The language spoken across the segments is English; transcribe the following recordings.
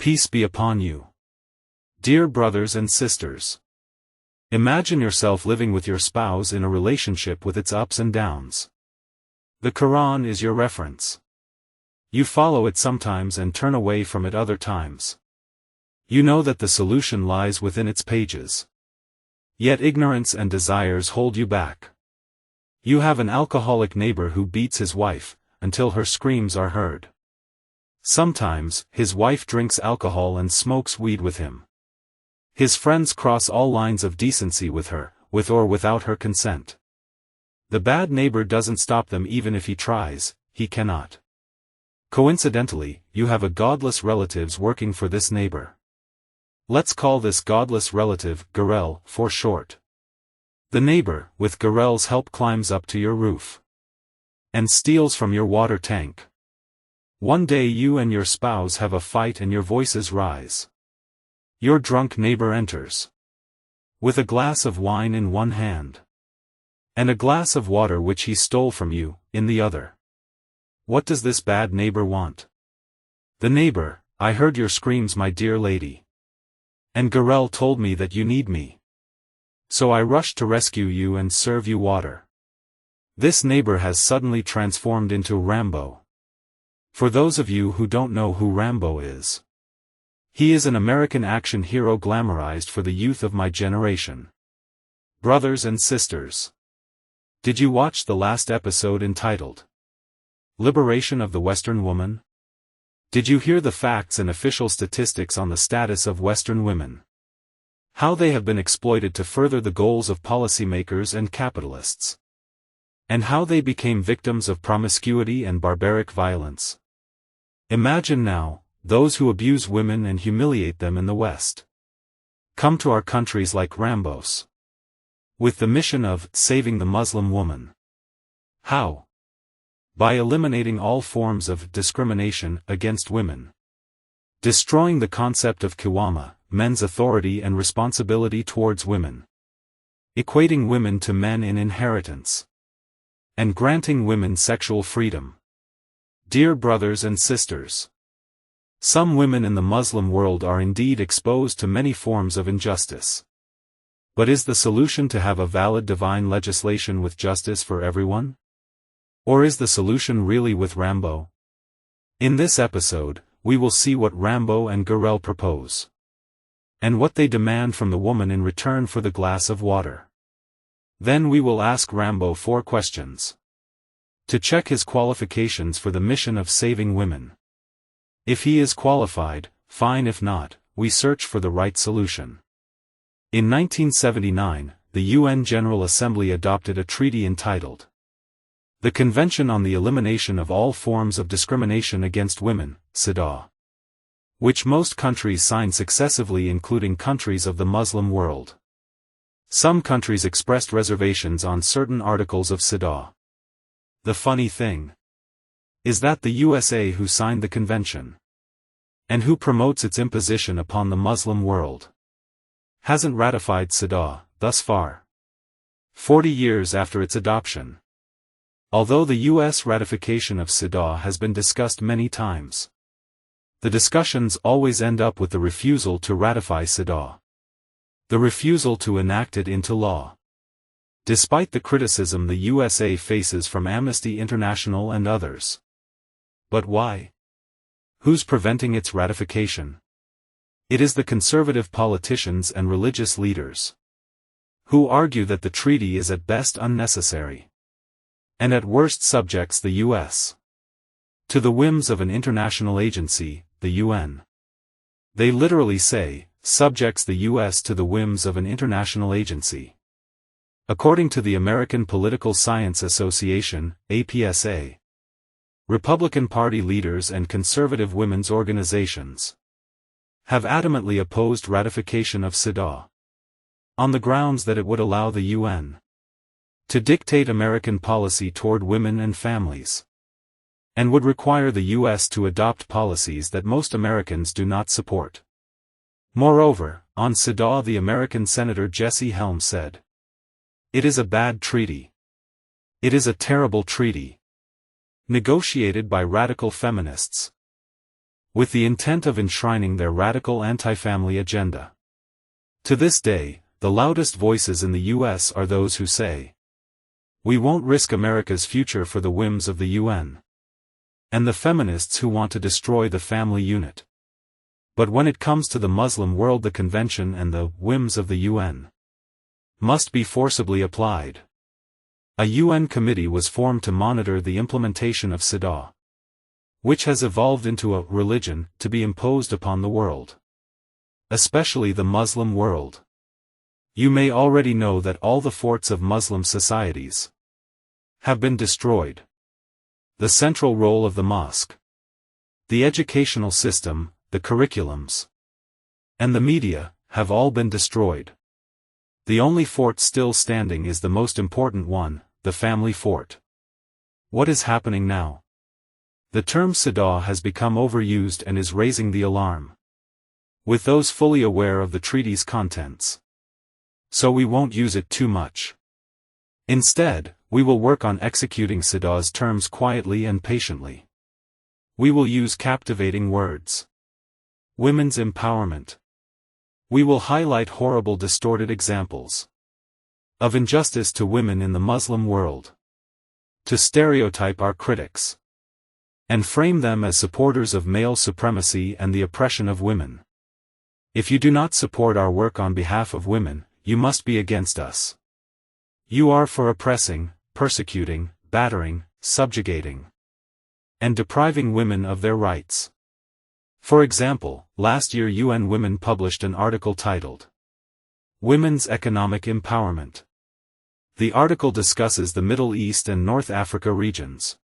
Peace be upon you. Dear brothers and sisters. Imagine yourself living with your spouse in a relationship with its ups and downs. The Quran is your reference. You follow it sometimes and turn away from it other times. You know that the solution lies within its pages. Yet ignorance and desires hold you back. You have an alcoholic neighbor who beats his wife, until her screams are heard. Sometimes, his wife drinks alcohol and smokes weed with him. His friends cross all lines of decency with her, with or without her consent. The bad neighbor doesn't stop them even if he tries, he cannot. Coincidentally, you have a godless relatives working for this neighbor. Let's call this godless relative, Garel, for short. The neighbor, with Garel's help, climbs up to your roof and steals from your water tank. One day you and your spouse have a fight and your voices rise. Your drunk neighbor enters with a glass of wine in one hand and a glass of water which he stole from you, in the other. What does this bad neighbor want? The neighbor: I heard your screams, my dear lady. And Garel told me that you need me. So I rushed to rescue you and serve you water. This neighbor has suddenly transformed into Rambo. For those of you who don't know who Rambo is, he is an American action hero glamorized for the youth of my generation. Brothers and sisters, did you watch the last episode entitled Liberation of the Western Woman? Did you hear the facts and official statistics on the status of Western women? How they have been exploited to further the goals of policymakers and capitalists? And how they became victims of promiscuity and barbaric violence? Imagine now, those who abuse women and humiliate them in the West come to our countries like Rambos, with the mission of saving the Muslim woman. How? By eliminating all forms of discrimination against women, destroying the concept of Kiwama, men's authority and responsibility towards women, equating women to men in inheritance, and granting women sexual freedom. Dear brothers and sisters, some women in the Muslim world are indeed exposed to many forms of injustice. But is the solution to have a valid divine legislation with justice for everyone? Or is the solution really with Rambo? In this episode, we will see what Rambo and Garel propose, and what they demand from the woman in return for the glass of water. Then we will ask Rambo 4 questions to check his qualifications for the mission of saving women. If he is qualified, fine. If not, we search for the right solution. In 1979, the UN General Assembly adopted a treaty entitled the Convention on the Elimination of All Forms of Discrimination Against Women, CEDAW, which most countries signed successively, including countries of the Muslim world. Some countries expressed reservations on certain articles of CEDAW. The funny thing is that the USA, who signed the convention and who promotes its imposition upon the Muslim world, hasn't ratified CEDAW thus far, 40 years after its adoption. Although the U.S. ratification of CEDAW has been discussed many times, the discussions always end up with the refusal to ratify CEDAW, the refusal to enact it into law. Despite the criticism the USA faces from Amnesty International and others. But why? Who's preventing its ratification? It is the conservative politicians and religious leaders, who argue that the treaty is at best unnecessary, and at worst subjects the U.S. to the whims of an international agency, the UN. They literally say, subjects the U.S. to the whims of an international agency. According to the American Political Science Association, APSA, Republican Party leaders and conservative women's organizations have adamantly opposed ratification of CEDAW, on the grounds that it would allow the UN to dictate American policy toward women and families, and would require the U.S. to adopt policies that most Americans do not support. Moreover, on CEDAW, the American Senator Jesse Helms said, "It is a bad treaty. It is a terrible treaty, negotiated by radical feminists. with the intent of enshrining their radical anti-family agenda. To this day, the loudest voices in the U.S. are those who say, "We won't risk America's future for the whims of the UN," and the feminists who want to destroy the family unit. But when it comes to the Muslim world, the convention and the whims of the UN must be forcibly applied. A UN committee was formed to monitor the implementation of Sidah, which has evolved into a religion to be imposed upon the world, especially the Muslim world. You may already know that all the forts of Muslim societies have been destroyed. The central role of the mosque, the educational system, the curriculums, and the media have all been destroyed. The only fort still standing is the most important one, the family fort. What is happening now? The term Sidah has become overused and is raising the alarm with those fully aware of the treaty's contents. So we won't use it too much. Instead, we will work on executing Sidah's terms quietly and patiently. We will use captivating words. Women's empowerment. We will highlight horrible distorted examples of injustice to women in the Muslim world, to stereotype our critics, and frame them as supporters of male supremacy and the oppression of women. If you do not support our work on behalf of women, you must be against us. You are for oppressing, persecuting, battering, subjugating, and depriving women of their rights. For example, last year UN Women published an article titled, "Women's Economic Empowerment." The article discusses the Middle East and North Africa regions,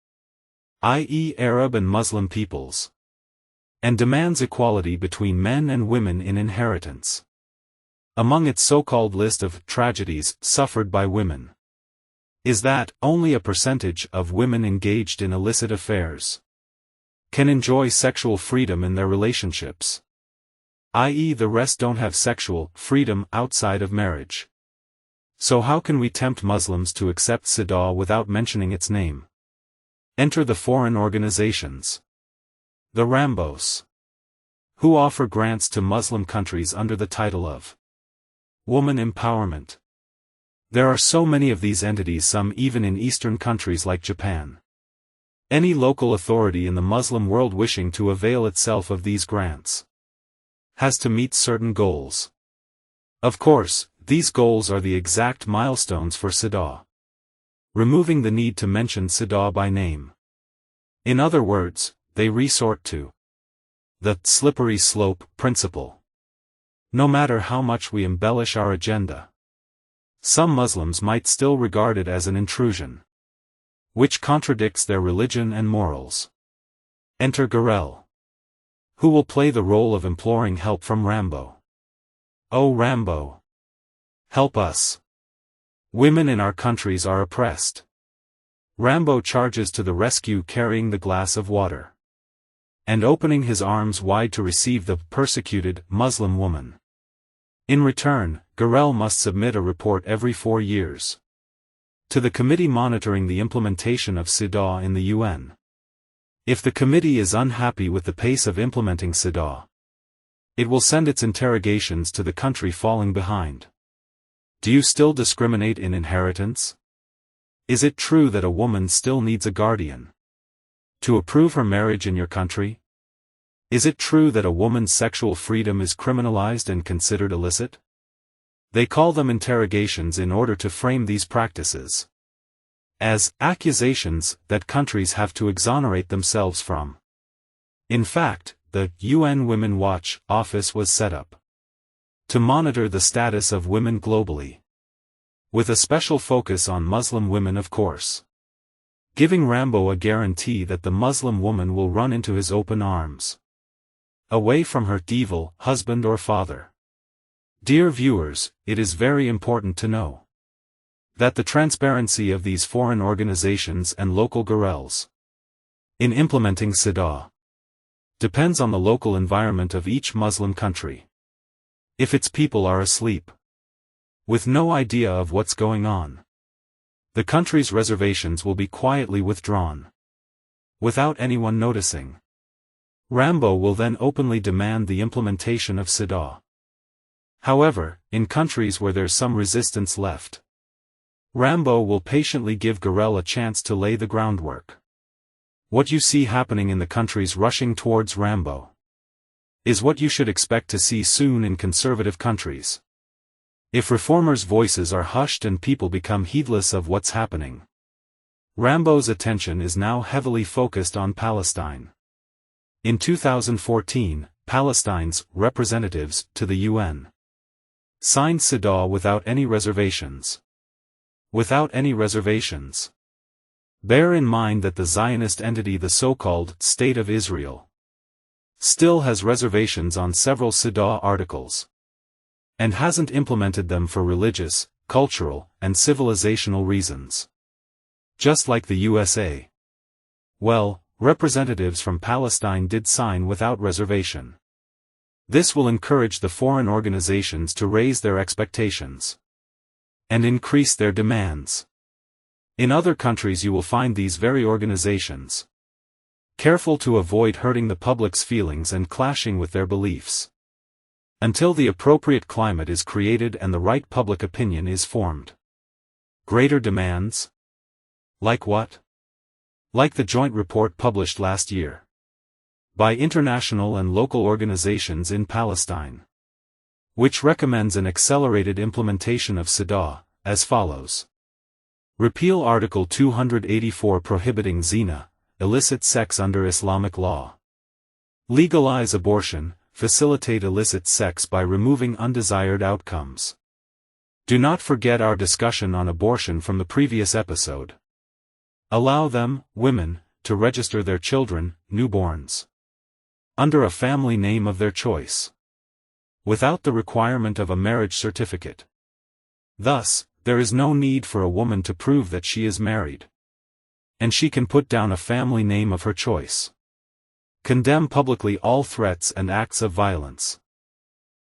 i.e. Arab and Muslim peoples, and demands equality between men and women in inheritance. Among its so-called list of tragedies suffered by women is that only a percentage of women engaged in illicit affairs can enjoy sexual freedom in their relationships, i.e. the rest don't have sexual freedom outside of marriage. So how can we tempt Muslims to accept Sidah without mentioning its name? Enter the foreign organizations, the Rambos, who offer grants to Muslim countries under the title of Woman Empowerment. There are so many of these entities, some even in Eastern countries like Japan. Any local authority in the Muslim world wishing to avail itself of these grants has to meet certain goals. Of course, these goals are the exact milestones for Sidah, removing the need to mention Sidah by name. In other words, they resort to the slippery slope principle. No matter how much we embellish our agenda, some Muslims might still regard it as an intrusion, which contradicts their religion and morals. Enter Garel, who will play the role of imploring help from Rambo. Oh Rambo, help us. Women in our countries are oppressed. Rambo charges to the rescue carrying the glass of water and opening his arms wide to receive the persecuted Muslim woman. In return, Garel must submit a report every 4 years to the committee monitoring the implementation of Sidah in the UN. If the committee is unhappy with the pace of implementing Sidah, it will send its interrogations to the country falling behind. Do you still discriminate in inheritance? Is it true that a woman still needs a guardian to approve her marriage in your country? Is it true that a woman's sexual freedom is criminalized and considered illicit? They call them interrogations in order to frame these practices as accusations that countries have to exonerate themselves from. In fact, the UN Women Watch office was set up to monitor the status of women globally, with a special focus on Muslim women, of course, giving Rambo a guarantee that the Muslim woman will run into his open arms, away from her evil husband or father. Dear viewers, it is very important to know that the transparency of these foreign organizations and local Garels in implementing Sidah depends on the local environment of each Muslim country. If its people are asleep, with no idea of what's going on, the country's reservations will be quietly withdrawn, without anyone noticing. Rambo will then openly demand the implementation of Siddha. However, in countries where there's some resistance left, Rambo will patiently give Gorel a chance to lay the groundwork. What you see happening in the countries rushing towards Rambo is what you should expect to see soon in conservative countries. If reformers' voices are hushed and people become heedless of what's happening, Rambo's attention is now heavily focused on Palestine. In 2014, Palestine's representatives to the UN signed Siddha without any reservations. Without any reservations. Bear in mind that the Zionist entity, the so-called State of Israel, still has reservations on several Siddha articles, and hasn't implemented them for religious, cultural, and civilizational reasons. Just like the USA. Well, representatives from Palestine did sign without reservation. This will encourage the foreign organizations to raise their expectations and increase their demands. In other countries you will find these very organizations careful to avoid hurting the public's feelings and clashing with their beliefs, until the appropriate climate is created and the right public opinion is formed. Greater demands? Like what? Like the joint report published last year by international and local organizations in Palestine, which recommends an accelerated implementation of Siddha, as follows. Repeal Article 284 prohibiting zina, illicit sex under Islamic law. Legalize abortion, facilitate illicit sex by removing undesired outcomes. Do not forget our discussion on abortion from the previous episode. Allow them, women, to register their children, newborns, under a family name of their choice, without the requirement of a marriage certificate. Thus, there is no need for a woman to prove that she is married, and she can put down a family name of her choice. Condemn publicly all threats and acts of violence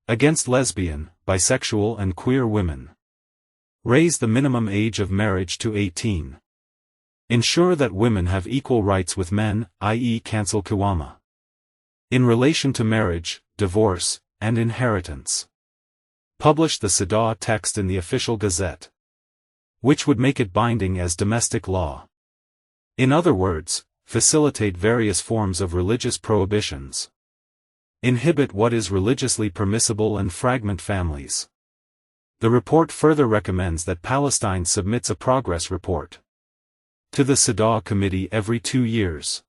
against lesbian, bisexual and queer women. Raise the minimum age of marriage to 18. Ensure that women have equal rights with men, i.e. cancel Kiwama, in relation to marriage, divorce, and inheritance. Publish the Siddha text in the official gazette, which would make it binding as domestic law. In other words, facilitate various forms of religious prohibitions. Inhibit what is religiously permissible and fragment families. The report further recommends that Palestine submits a progress report to the Siddha Committee every 2 years,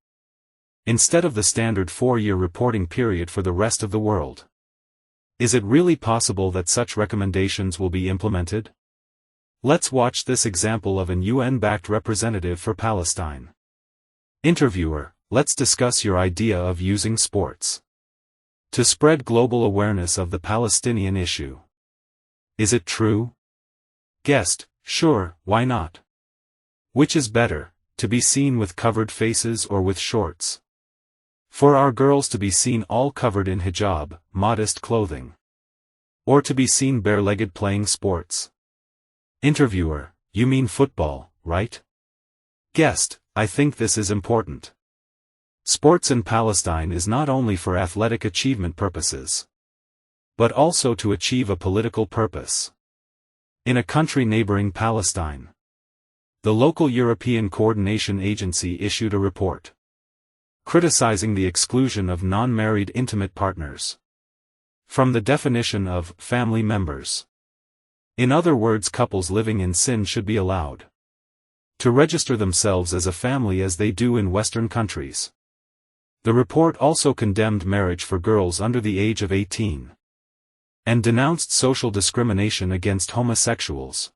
instead of the standard 4-year reporting period for the rest of the world. Is it really possible that such recommendations will be implemented? Let's watch this example of an UN-backed representative for Palestine. Interviewer, let's discuss your idea of using sports to spread global awareness of the Palestinian issue. Is it true? Guest, sure, why not? Which is better, to be seen with covered faces or with shorts? For our girls to be seen all covered in hijab, modest clothing, or to be seen bare-legged playing sports? Interviewer, you mean football, right? Guest, I think this is important. Sports in Palestine is not only for athletic achievement purposes, but also to achieve a political purpose. In a country neighboring Palestine, the local European Coordination Agency issued a report criticizing the exclusion of non-married intimate partners from the definition of family members. In other words, couples living in sin should be allowed to register themselves as a family as they do in Western countries. The report also condemned marriage for girls under the age of 18 and denounced social discrimination against homosexuals.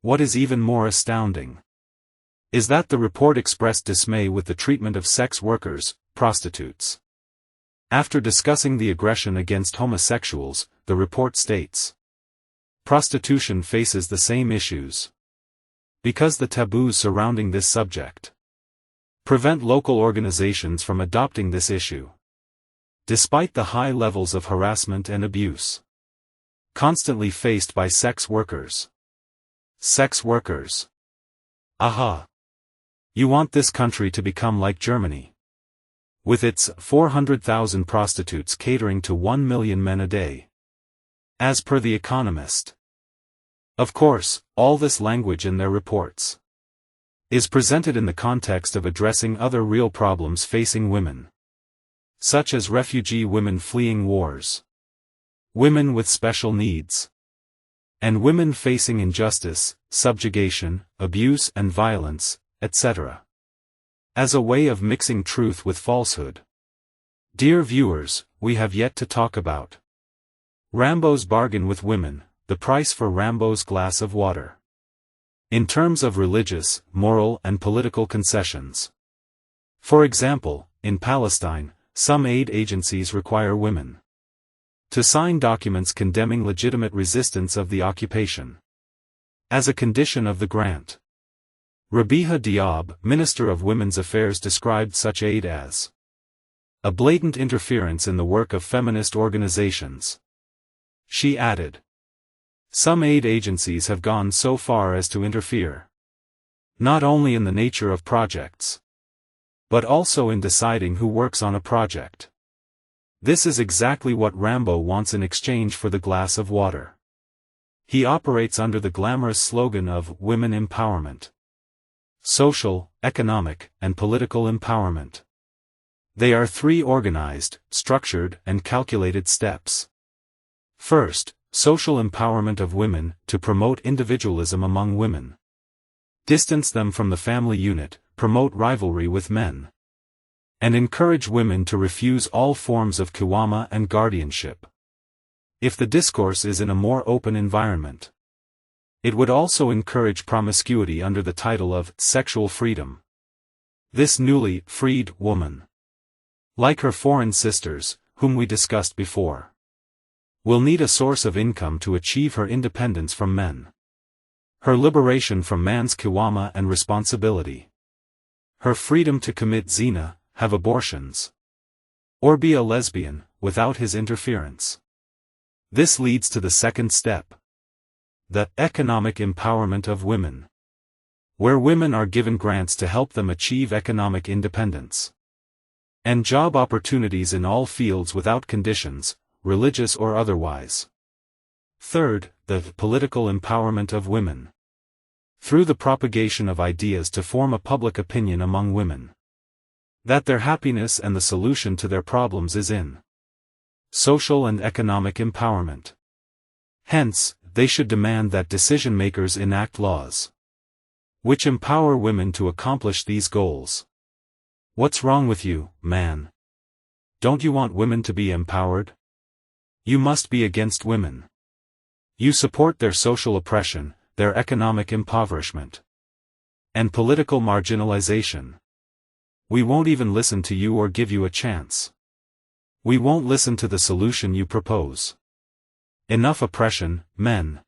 What is even more astounding is that the report expressed dismay with the treatment of sex workers, prostitutes. After discussing the aggression against homosexuals, the report states, prostitution faces the same issues because the taboos surrounding this subject prevent local organizations from adopting this issue. Despite the high levels of harassment and abuse constantly faced by sex workers. Sex workers. Aha! You want this country to become like Germany, with its 400,000 prostitutes catering to 1 million men a day. As per The Economist. Of course, all this language in their reports is presented in the context of addressing other real problems facing women, such as refugee women fleeing wars, women with special needs, and women facing injustice, subjugation, abuse and violence, etc. As a way of mixing truth with falsehood. Dear viewers, we have yet to talk about Rambo's bargain with women, the price for Rambo's glass of water. In terms of religious, moral and political concessions. For example, in Palestine, some aid agencies require women to sign documents condemning legitimate resistance of the occupation as a condition of the grant. Rabiha Diab, Minister of Women's Affairs, described such aid as a blatant interference in the work of feminist organizations. She added, some aid agencies have gone so far as to interfere not only in the nature of projects, but also in deciding who works on a project. This is exactly what Rambo wants in exchange for the glass of water. He operates under the glamorous slogan of women empowerment. Social, economic, and political empowerment. They are three organized, structured, and calculated steps. First, social empowerment of women, to promote individualism among women. Distance them from the family unit, promote rivalry with men. And encourage women to refuse all forms of kiwama and guardianship. If the discourse is in a more open environment, it would also encourage promiscuity under the title of sexual freedom. This newly freed woman, like her foreign sisters, whom we discussed before, will need a source of income to achieve her independence from men. Her liberation from man's kiwama and responsibility. Her freedom to commit zina, have abortions, or be a lesbian, without his interference. This leads to the second step. The economic empowerment of women, where women are given grants to help them achieve economic independence and job opportunities in all fields without conditions, religious or otherwise. Third, the political empowerment of women, through the propagation of ideas to form a public opinion among women, that their happiness and the solution to their problems is in social and economic empowerment. Hence, they should demand that decision-makers enact laws which empower women to accomplish these goals. What's wrong with you, man? Don't you want women to be empowered? You must be against women. You support their social oppression, their economic impoverishment, and political marginalization. We won't even listen to you or give you a chance. We won't listen to the solution you propose. Enough oppression, men.